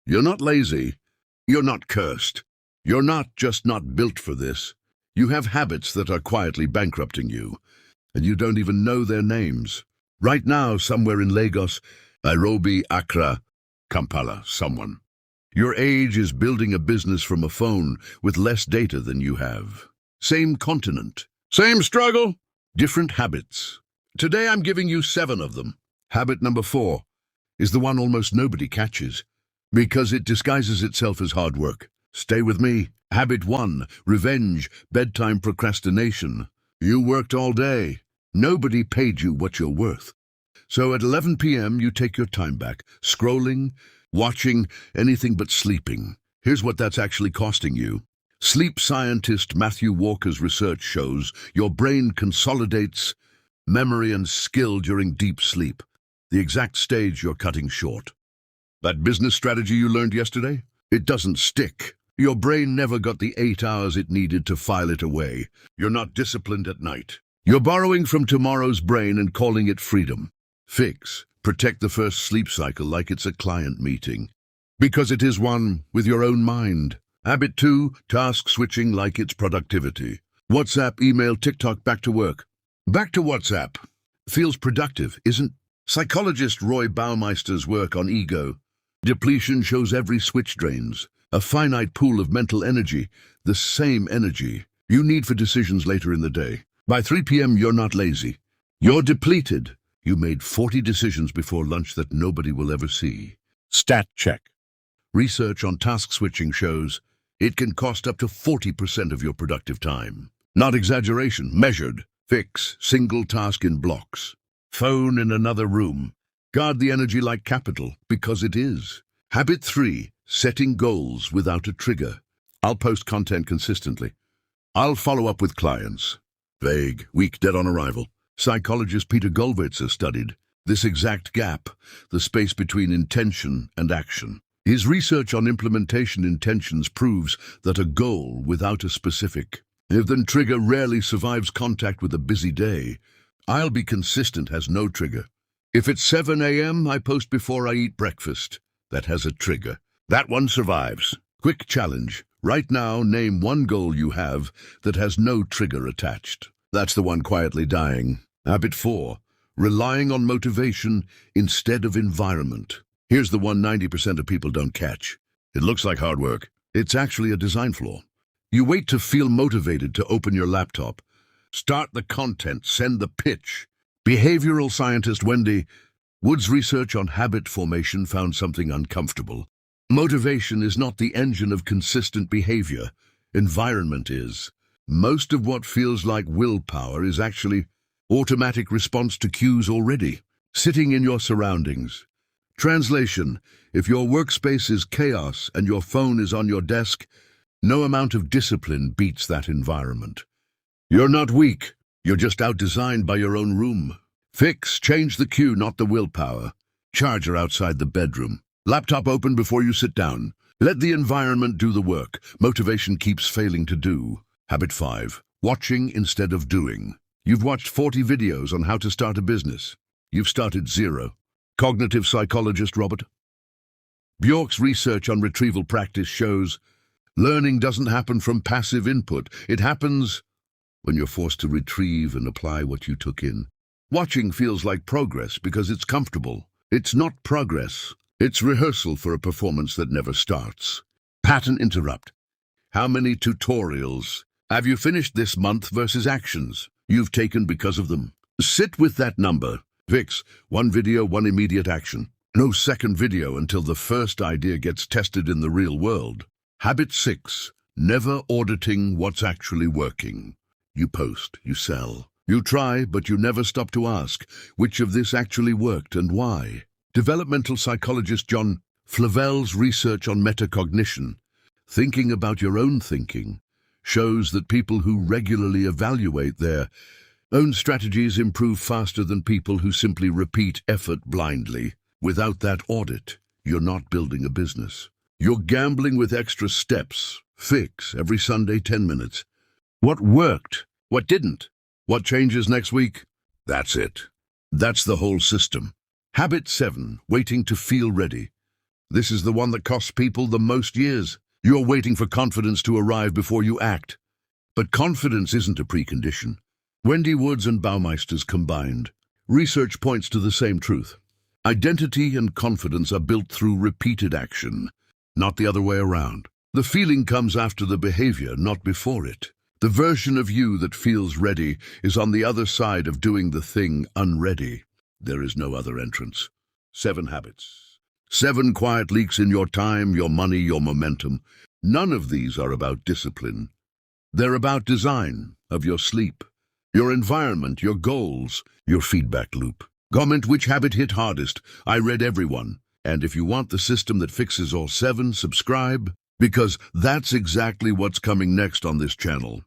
You're not lazy. You're not cursed. You're not just not built for this. You have habits that are quietly bankrupting you, and you don't even know their names. Right now, somewhere in Lagos, Nairobi, Accra, Kampala, someone. Your age is building a business from a phone with less data than you have. Same continent, same struggle, different habits. Today I'm giving you 7 of them. Habit number 4 is the one almost nobody catches because it disguises itself as hard work. Stay with me. Habit 1, revenge, bedtime procrastination. You worked all day. Nobody paid you what you're worth. So at 11 p.m. you take your time back, scrolling, watching, anything but sleeping. Here's what that's actually costing you. Sleep scientist Matthew Walker's research shows your brain consolidates memory and skill during deep sleep, the exact stage you're cutting short. That business strategy you learned yesterday? It doesn't stick. Your brain never got the 8 hours it needed to file it away. You're not disciplined at night. You're borrowing from tomorrow's brain and calling it freedom. Fix. Protect the first sleep cycle like it's a client meeting, because it is one with your own mind. Habit 2, task switching like it's productivity. WhatsApp, email, TikTok, back to work. Back to WhatsApp. Feels productive, isn't? Psychologist Roy Baumeister's work on ego depletion shows every switch drains a finite pool of mental energy, the same energy you need for decisions later in the day. By 3 p.m. you're not lazy. You're depleted. You made 40 decisions before lunch that nobody will ever see. Stat check. Research on task switching shows it can cost up to 40% of your productive time. Not exaggeration, measured. Fix, single task in blocks. Phone in another room. Guard the energy like capital, because it is. Habit 3, setting goals without a trigger. I'll post content consistently. I'll follow up with clients. Vague, weak, dead on arrival. Psychologist Peter Gollwitzer studied this exact gap, the space between intention and action. His research on implementation intentions proves that a goal without a specific, if then trigger rarely survives contact with a busy day. I'll be consistent has no trigger. If it's 7 a.m., I post before I eat breakfast. That has a trigger. That one survives. Quick challenge. Right now, name one goal you have that has no trigger attached. That's the one quietly dying. Habit 4, relying on motivation instead of environment. Here's the one 90% of people don't catch. It looks like hard work. It's actually a design flaw. You wait to feel motivated to open your laptop. Start the content, send the pitch. Behavioral scientist Wendy Wood's research on habit formation found something uncomfortable. Motivation is not the engine of consistent behavior. Environment is. Most of what feels like willpower is actually automatic response to cues already, sitting in your surroundings. Translation: if your workspace is chaos and your phone is on your desk, no amount of discipline beats that environment. You're not weak, you're just outdesigned by your own room. Fix, change the cue, not the willpower. Charger outside the bedroom. Laptop open before you sit down. Let the environment do the work. Motivation keeps failing to do. Habit 5, watching instead of doing. You've watched 40 videos on how to start a business. You've started 0. Cognitive psychologist Robert Bjork's research on retrieval practice shows learning doesn't happen from passive input. It happens when you're forced to retrieve and apply what you took in. Watching feels like progress because it's comfortable. It's not progress. It's rehearsal for a performance that never starts. Pattern interrupt. How many tutorials have you finished this month versus actions you've taken because of them? Sit with that number. Fix, one video, one immediate action. No second video until the first idea gets tested in the real world. Habit 6, never auditing what's actually working. You post, you sell, you try, but you never stop to ask which of this actually worked and why. Developmental psychologist John Flavel's research on metacognition, thinking about your own thinking, shows that people who regularly evaluate their own strategies improve faster than people who simply repeat effort blindly. Without that audit, you're not building a business. You're gambling with extra steps. Fix, every Sunday 10 minutes. What worked? What didn't? What changes next week? That's it. That's the whole system. Habit 7, waiting to feel ready. This is the one that costs people the most years. You're waiting for confidence to arrive before you act. But confidence isn't a precondition. Wendy Woods and Baumeisters combined. Research points to the same truth. Identity and confidence are built through repeated action, not the other way around. The feeling comes after the behavior, not before it. The version of you that feels ready is on the other side of doing the thing unready. There is no other entrance. 7 habits. 7 quiet leaks in your time, your money, your momentum. None of these are about discipline. They're about design of your sleep, your environment, your goals, your feedback loop. Comment which habit hit hardest. I read everyone. And if you want the system that fixes all 7, subscribe, because that's exactly what's coming next on this channel.